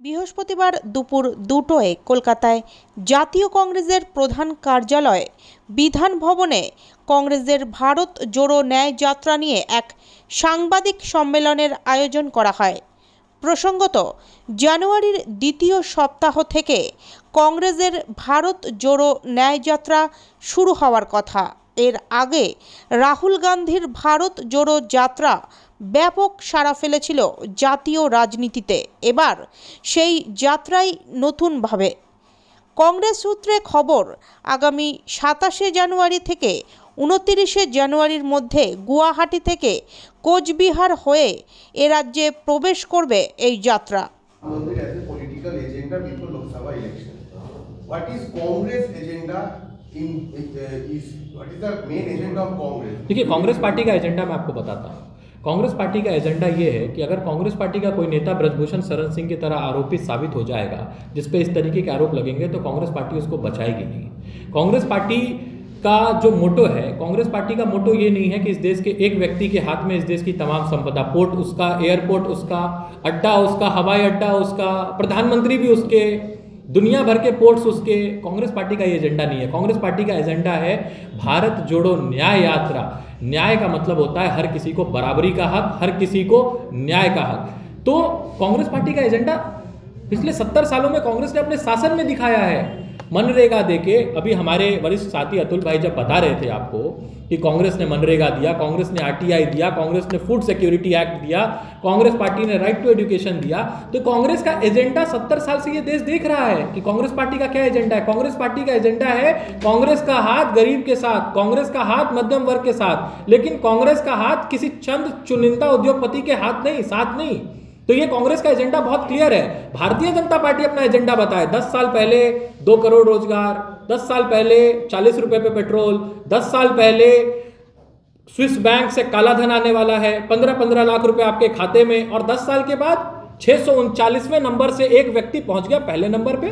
বৃহস্পতিবার দুপুর 2টায় কলকাতায় জাতীয় কংগ্রেসের প্রধান কার্যালয় বিধান ভবনে কংগ্রেসের ভারত জোড়ো ন্যায় যাত্রা নিয়ে এক সাংবাদিক সম্মেলনের আয়োজন করা হয়। প্রসঙ্গত, জানুয়ারির দ্বিতীয় সপ্তাহ থেকে কংগ্রেসের ভারত জোড়ো ন্যায় যাত্রা শুরু হওয়ার কথা। এর আগে রাহুল গান্ধীর ভারত জোড়ো যাত্রা ব্যাপক সাড়া ফেলেছিল জাতীয় রাজনীতিতে। এবার সেই যাত্রাই নতুনভাবে। কংগ্রেস সূত্রে খবর, আগামী 27শে জানুয়ারি থেকে 29শে জানুয়ারির মধ্যে গুয়াহাটি থেকে কোচবিহার হয়ে এ রাজ্যে প্রবেশ করবে এই যাত্রা। देखिए, कांग्रेस पार्टी का एजेंडा मैं आपको बताता हूँ। कांग्रेस पार्टी का एजेंडा ये है कि अगर कांग्रेस पार्टी का कोई नेता ब्रजभूषण शरण सिंह की तरह आरोपित साबित हो जाएगा, जिस पे इस तरीके के आरोप लगेंगे, तो कांग्रेस पार्टी उसको बचाएगी नहीं। कांग्रेस पार्टी का जो मोटो है, कांग्रेस पार्टी का मोटो ये नहीं है कि इस देश के एक व्यक्ति के हाथ में इस देश की तमाम संपदा, पोर्ट उसका, एयरपोर्ट उसका, अड्डा उसका, हवाई अड्डा उसका, प्रधानमंत्री भी उसके, दुनिया भर के पोर्ट्स उसके। कांग्रेस पार्टी का ये एजेंडा नहीं है। कांग्रेस पार्टी का एजेंडा है भारत जोड़ो न्याय यात्रा। न्याय का मतलब होता है हर किसी को बराबरी का हक, हर किसी को न्याय का हक। तो कांग्रेस पार्टी का एजेंडा पिछले 70 सालों में कांग्रेस ने अपने शासन में दिखाया है। मनरेगा देके, अभी हमारे वरिष्ठ साथी अतुल भाई जब बता रहे थे आपको कि कांग्रेस ने मनरेगा दिया, कांग्रेस ने आरटीआई दिया, कांग्रेस ने फूड सिक्योरिटी एक्ट दिया, कांग्रेस पार्टी ने राइट टू एजुकेशन दिया। तो कांग्रेस का एजेंडा 70 साल से ये देश देख रहा है कि कांग्रेस पार्टी का क्या एजेंडा है। कांग्रेस पार्टी का एजेंडा है कांग्रेस का हाथ गरीब के साथ, कांग्रेस का हाथ मध्यम वर्ग के साथ, लेकिन कांग्रेस का हाथ किसी चंद चुनिंदा उद्योगपति के हाथ नहीं, साथ नहीं। तो ये कांग्रेस का एजेंडा बहुत क्लियर है। भारतीय जनता पार्टी अपना एजेंडा बताए। 10 साल पहले 2 करोड़ रोजगार, 10 साल पहले 40 रुपए पे पेट्रोल, 10 साल पहले स्विस बैंक से काला धन आने वाला है, 15-15 लाख रुपए आपके खाते में, और 10 साल के बाद 639वें नंबर से एक व्यक्ति पहुंच गया पहले नंबर पे।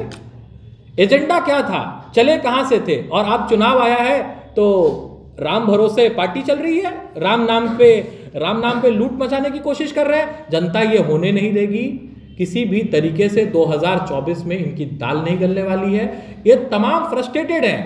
एजेंडा क्या था, चले कहां से थे? और अब चुनाव आया है तो राम भरोसे पार्टी चल रही है, राम नाम पे लूट मचाने की कोशिश कर रहे हैं। जनता ये होने नहीं देगी। किसी भी तरीके से 2024 में इनकी दाल नहीं गलने वाली है। ये तमाम फ्रस्ट्रेटेड हैं।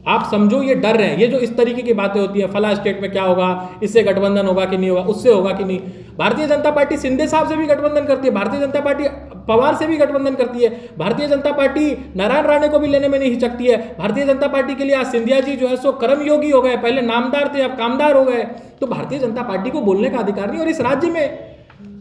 आप समझो ये डर रहे हैं। ये जो इस तरीके की बातें होती है, फला स्टेट में क्या होगा, इससे गठबंधन होगा कि नहीं होगा, उससे होगा कि नहीं। भारतीय जनता पार्टी शिंदे साहब से भी गठबंधन करती है, भारतीय जनता पार्टी पवार से भी गठबंधन करती है, भारतीय जनता पार्टी नारायण राणे को भी लेने में नहीं हिचकती है। भारतीय जनता पार्टी के लिए आज सिंधिया जी जो है सो कर्मयोगी हो गए, पहले नामदार थे अब कामदार हो गए। तो भारतीय जनता पार्टी को बोलने का अधिकार नहीं। और इस राज्य में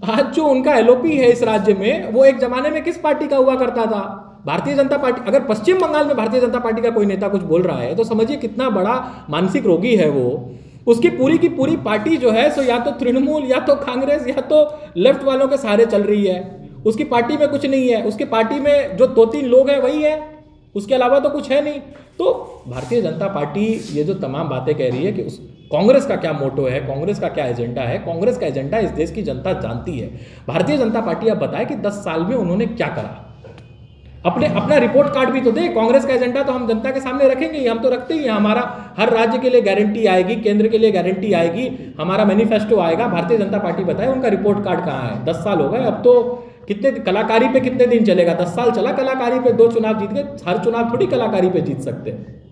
आज जो उनका एलओपी है इस राज्य में, वो एक जमाने में किस पार्टी का हुआ करता था? भारतीय जनता पार्टी। अगर पश्चिम बंगाल में भारतीय जनता पार्टी का कोई नेता कुछ बोल रहा है तो समझिए कितना बड़ा मानसिक रोगी है वो। उसकी पूरी की पूरी पार्टी जो है सो या तो तृणमूल, या तो कांग्रेस, या तो लेफ्ट वालों के सहारे चल रही है। उसकी पार्टी में कुछ नहीं है। उसकी पार्टी में जो 2-3 लोग हैं वही है, उसके अलावा तो कुछ है नहीं। तो भारतीय जनता पार्टी ये जो तमाम बातें कह रही है कि उस कांग्रेस का क्या मोटो है, कांग्रेस का क्या एजेंडा है, कांग्रेस का एजेंडा इस देश की जनता जानती है। भारतीय जनता पार्टी अब बताए कि 10 साल में उन्होंने क्या करा। अपना रिपोर्ट कार्ड भी तो दे। कांग्रेस का एजेंडा तो हम जनता के सामने रखेंगे ही, हम तो रखते ही हैं। हमारा हर राज्य के लिए गारंटी आएगी, केंद्र के लिए गारंटी आएगी, हमारा मैनिफेस्टो आएगा। भारतीय जनता पार्टी बताए उनका रिपोर्ट कार्ड कहाँ है। 10 साल हो गए, अब तो कितने कलाकारी पे कितने दिन चलेगा? 10 साल चला कलाकारी पे, 2 चुनाव जीत गए। हर चुनाव थोड़ी कलाकारी पे जीत सकते हैं।